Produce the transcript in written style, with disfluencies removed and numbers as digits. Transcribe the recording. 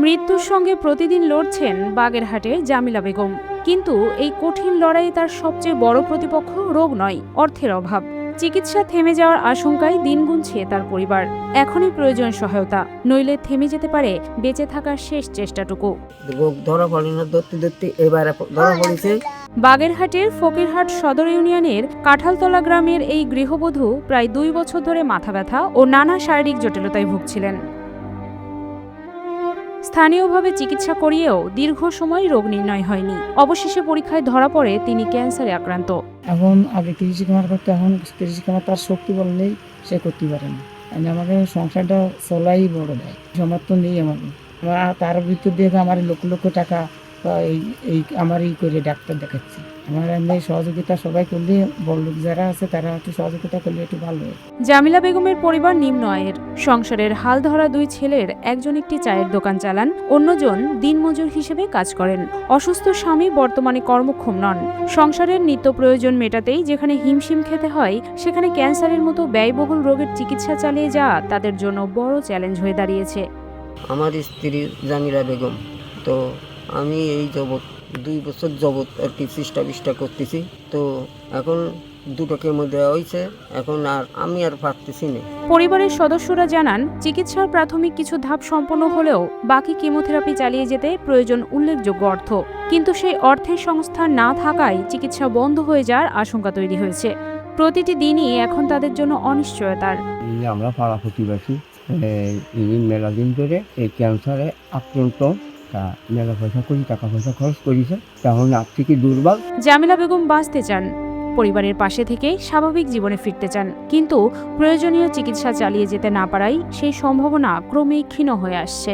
মৃত্যুর সঙ্গে প্রতিদিন লড়ছেন বাগেরহাটের জামিলা বেগম। কিন্তু এই কঠিন লড়াইয়ে তার সবচেয়ে বড় প্রতিপক্ষ রোগ নয়, অর্থের অভাব। চিকিৎসা থেমে যাওয়ার আশঙ্কায় দিন গুনছে তার পরিবার। এখনই প্রয়োজন সহায়তা, নইলে থেমে যেতে পারে বেঁচে থাকার শেষ চেষ্টাটুকু। বাগেরহাটের ফকিরহাট সদর ইউনিয়নের কাঁঠালতলা গ্রামের এই গৃহবধূ প্রায় 2 বছর ধরে মাথা ব্যথা ও নানা শারীরিক জটিলতায় ভুগছিলেন। স্থানীয়ভাবে চিকিৎসা করিয়েও দীর্ঘ সময় রোগ নির্ণয় হয়নি। অবশেষে পরীক্ষায় ধরা পড়ে তিনি ক্যান্সারে আক্রান্ত। এখন আগে কৃষি কামার করতে, এখন কৃষি কামার তার শক্তি বললেই সে করতে পারে না। আমাকে সংসারটা চলাই বড় দেয়, সমর্থন নেই আমাকে। তার ভিতর দিয়ে আমার লক্ষ লক্ষ টাকা এই আমার করে ডাক্তার দেখাচ্ছি। আমার এমনি সহযোগিতা সবাই করলে, বড় লোক যারা আছে তারা একটু সহযোগিতা করলে একটু ভালো হয়। জামিলা বেগমের পরিবার নিম্ন আয়ের। সংসারের হাল ধরা 2 ছেলের একজন একটি চায়ের দোকান চালান, অন্যজন দিনমজুর হিসেবে কাজ করেন। অসুস্থ স্বামী বর্তমানে কর্মক্ষম নন। সংসারের নিত্য প্রয়োজন মেটাতেই যেখানে হিমশিম খেতে হয়, সেখানে ক্যান্সারের মতো ব্যয়বহুল রোগের চিকিৎসা চালিয়ে যাওয়া তাদের জন্য বড় চ্যালেঞ্জ হয়ে দাঁড়িয়েছে। আমার স্ত্রী জামিলা বেগম, তো আমি এই 2 বছর যাবৎ আর কি চেষ্টা করতেছি। তো এখন 2টা কেমো দেওয়া হয়েছে, এখন আমি আর পারতেছি না। পরিবারের সদস্যরা জানান, চিকিৎসার প্রাথমিক কিছু ধাপ সম্পন্ন হলেও বাকি কেমোথেরাপি চালিয়ে যেতে প্রয়োজন উল্লেখযোগ্য অর্থ। কিন্তু সেই অর্থের সংস্থান না থাকায় চিকিৎসা বন্ধ হয়ে যাওয়ার আশঙ্কা তৈরি হয়েছে। প্রতিটি দিনই এখন তাদের জন্য অনিশ্চয়তার। আমরা পাড়া প্রতিবাসী মেলা দিন ধরে এই ক্যান্সারে আক্রান্ত, মেলা টাকা পয়সা খরচ করেছে, তখন আর্থিক দুর্বল। জামিলা বেগম বাঁচতে চান, পরিবারের পাশে থেকে স্বাভাবিক জীবনে ফিরতে চান, কিন্তু প্রয়োজনীয় চিকিৎসা চালিয়ে যেতে না পারায় সেই সম্ভাবনা ক্রমেই ক্ষীণ হয়ে আসছে।